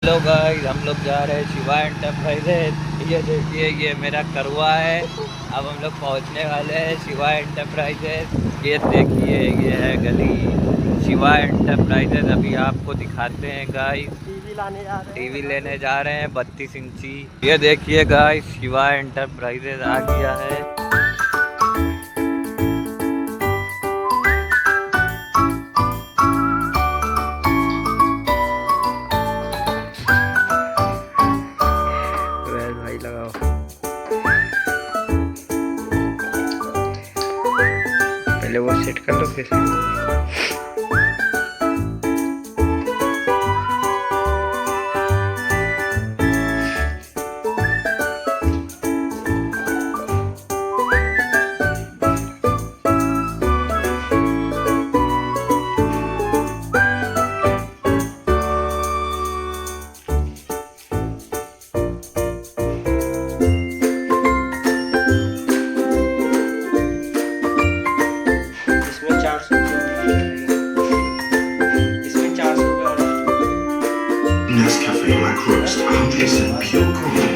Hello guys, हम लोग जा रहे हैं शिवा एंटरप्राइजेज। ये देखिए, ये मेरा करवा है। अब हम लोग पहुंचने वाले हैं शिवा एंटरप्राइजेज। ये देखिए, ये है गली शिवा एंटरप्राइजेज। अभी आपको दिखाते हैं गाइस। टीवी लेने जा रहे हैं 32 इंची। ये देखिए गाइस, शिवा एंटरप्राइजेज आ गया है। भाई लगाओ, पहले वो सेट कर लो फिर। Nescafe Black Roast 100% pure coffee.